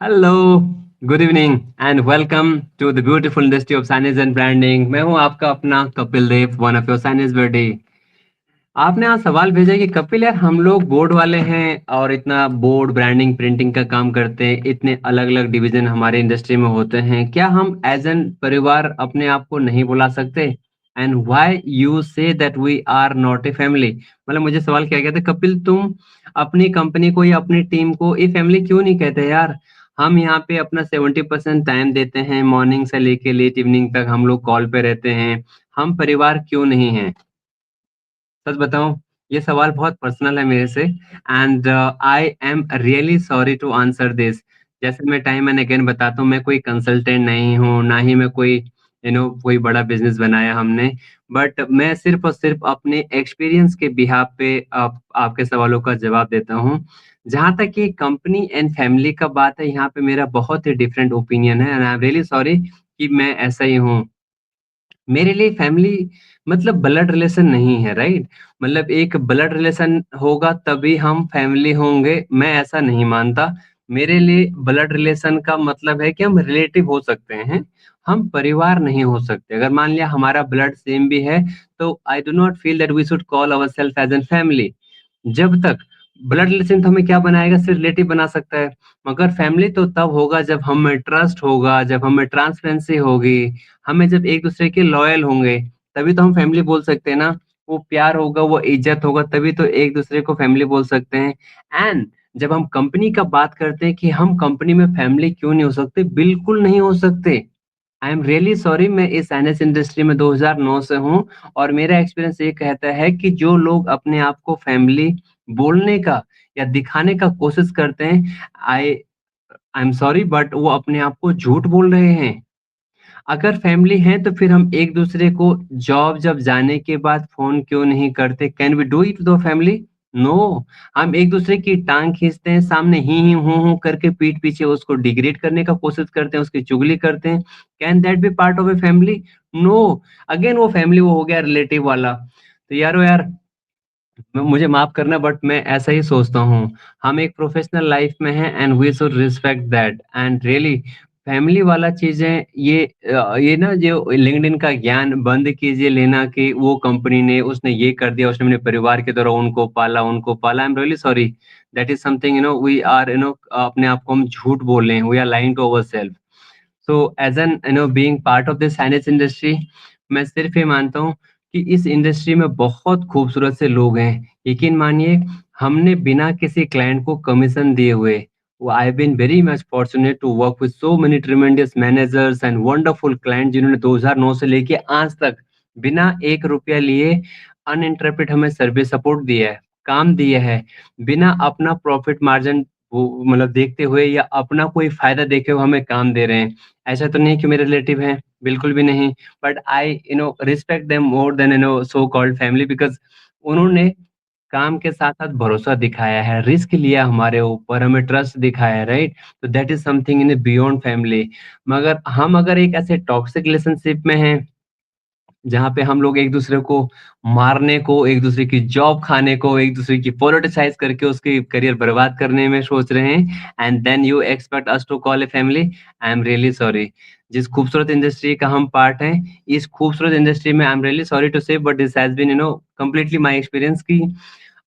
Hello, good evening and welcome to the beautiful industry of signage and branding. मैं हूं आपका अपना Kapil Dev, one of your signage buddy. आपने आज सवाल भेजा कि कपिल यार, हम लोग बोर्ड वाले हैं और इतना बोर्ड ब्रांडिंग प्रिंटिंग का काम करते हैं, इतने अलग अलग डिवीजन हमारे इंडस्ट्री में होते हैं, क्या हम एज एन परिवार अपने आप को नहीं बुला सकते? And why you say that we are not a family? मतलब मुझे सवाल किया गया था, कपिल तुम अपनी कंपनी को या अपनी टीम को ए फैमिली क्यों नहीं कहते यार? हम यहाँ पे अपना 70% टाइम देते हैं, मॉर्निंग से लेके लेट इवनिंग तक हम लोग कॉल पे रहते हैं, हम परिवार क्यों नहीं हैं? सच बताऊं, ये सवाल बहुत पर्सनल है मेरे से and I am really sorry to answer this. जैसे मैं टाइम एंड अगेन बताता हूँ, मैं कोई कंसल्टेंट नहीं हूँ, ना ही मैं कोई कोई बड़ा बिजनेस बनाया हमने। बट मैं सिर्फ और सिर्फ अपने एक्सपीरियंस के बिहाफ पे आपके सवालों का जवाब देता हूँ। जहाँ तक ये कंपनी एंड फैमिली का बात है, यहाँ पे मेरा बहुत ही डिफरेंट ओपिनियन है and I am really sorry कि मैं ऐसा ही हूँ। मेरे लिए फैमिली मतलब ब्लड रिलेशन नहीं है, राइट? मतलब एक ब्लड रिलेशन होगा तभी हम फैमिली होंगे, मैं ऐसा नहीं मानता। मेरे लिए ब्लड रिलेशन का मतलब है कि हम रिलेटिव हो सकते हैं, हम परिवार नहीं हो सकते। अगर मान लिया हमारा ब्लड सेम भी है, तो I do not feel that we should call ourselves as an family. जब तक ब्लड रिलेशन तो हमें क्या बनाएगा, सिर्फ रिलेटिव बना सकता है। मगर फैमिली तो तब होगा जब हमें ट्रस्ट होगा, जब हमें ट्रांसपेरेंसी होगी, हमें जब एक दूसरे के लॉयल होंगे, तभी तो हम फैमिली बोल सकते हैं ना। वो प्यार होगा, वो इज्जत होगा, तभी तो एक दूसरे को फैमिली बोल सकते हैं। एंड जब हम कंपनी का बात करते हैं कि हम कंपनी में फैमिली क्यों नहीं हो सकते, बिल्कुल नहीं हो सकते। आई एम रियली सॉरी, मैं इस एनएस इंडस्ट्री में 2009 से हूँ और मेरा एक्सपीरियंस ये कहता है कि जो लोग अपने आप को फैमिली बोलने का या दिखाने का कोशिश करते हैं, आई आई एम सॉरी बट वो अपने आप को झूठ बोल रहे हैं। अगर फैमिली है तो फिर हम एक दूसरे को जॉब जब जाने के बाद फोन क्यों नहीं करते? Can we do it with family? No. हम एक दूसरे की टांग खींचते हैं, सामने ही हूँ करके पीठ पीछे उसको डिग्रेड करने का कोशिश करते हैं, उसकी चुगली करते हैं। Can that be part of a family? No. Again वो फैमिली वो हो गया रिलेटिव वाला। तो यारो यार, मुझे माफ करना बट मैं ऐसा ही सोचता हूँ। हम एक प्रोफेशनल लाइफ में हैं and we should respect that and really family वाला चीजें ये ना जो लिंक्डइन का ज्ञान बंद कीजिए लेना कि वो कंपनी ने उसने ये कर दिया, उसने अपने परिवार के द्वारा उनको पाला। I am really sorry. That is something we are अपने आप को हम झूठ बोल रहे हैं, we are lying to our self. So as an being part of this science industry, मैं सिर्फ ये मानता हूँ कि इस इंडस्ट्री में बहुत खूबसूरत से लोग हैं। यकीन मानिए, हमने बिना किसी क्लाइंट को कमीशन दिए हुए, I have been very much fortunate to work with so many tremendous managers and wonderful client जिन्होंने 2009 से लेके आज तक बिना 1 रुपया लिए अनइंटरप्टेड हमें सर्विस सपोर्ट दिया है, काम दिया है, बिना अपना प्रॉफिट मार्जिन वो मतलब देखते हुए या अपना कोई फ़ायदा देखे हुए हमें काम दे रहे हैं। ऐसा तो नहीं है कि मेरे रिलेटिव हैं, बिल्कुल भी नहीं। But I respect them more than so called family because उन्होंने काम के साथ-साथ भरोसा दिखाया है, रिस्क लिया हमारे ऊपर, हमें ट्रस्ट दिखाया है, राइट? तो that is something in beyond family. मगर हम अगर एक ऐसे टॉक्सिक रिलेशनशिप में हैं जहाँ पे हम लोग एक-दूसरे को मारने को, एक-दूसरे की जॉब खाने को, एक-दूसरे की पॉलिटिसाइज़ करके उसकी करियर बर्बाद करने में सोच रहे हैं and then you expect us to call a family, I am really sorry. जिस खूबसूरत इंडस्ट्री का हम पार्ट हैं, इस खूबसूरत इंडस्ट्री में I am really sorry to say but this has been completely my experience कि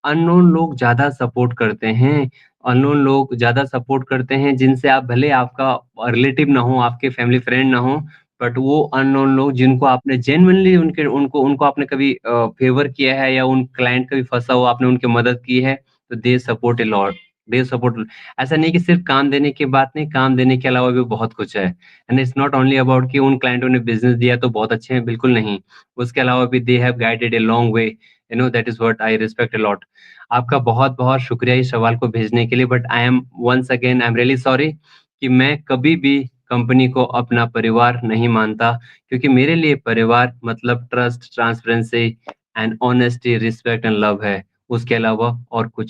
अननोन लोग ज़्यादा सपोर्ट करते हैं। अननोन लोग ज़्यादा सपोर्ट करते हैं जिनसे आप भले आपका रिलेटिव ना हो, आपके फैमिली फ्रेंड ना हो, बट वो अननोन लोग जिनको आपने जेन्युइनली उनके उनको उनको आपने कभी फ़ेवर किया है या उन क्लाइंट कभी फँसा हुआ आपने उनकी मदद की है, तो they support a lot, they support. ऐसा नहीं कि सिर्फ़ काम देने की बात नहीं, काम देने के अलावा भी बहुत कुछ है। And it's not only about कि उन क्लाइंटों ने बिज़नेस दिया तो बहुत अच्छे हैं, बिल्कुल नहीं। उसके अलावा भी they have guided a long way, that is what I respect a lot. आपका बहुत-बहुत शुक्रिया इस सवाल को भेजने के लिए but I am once again I am really sorry कि मैं कभी भी कंपनी को अपना परिवार नहीं मानता, क्योंकि मेरे लिए परिवार मतलब trust, transparency and honesty, respect and love है। उसके अलावा और कुछ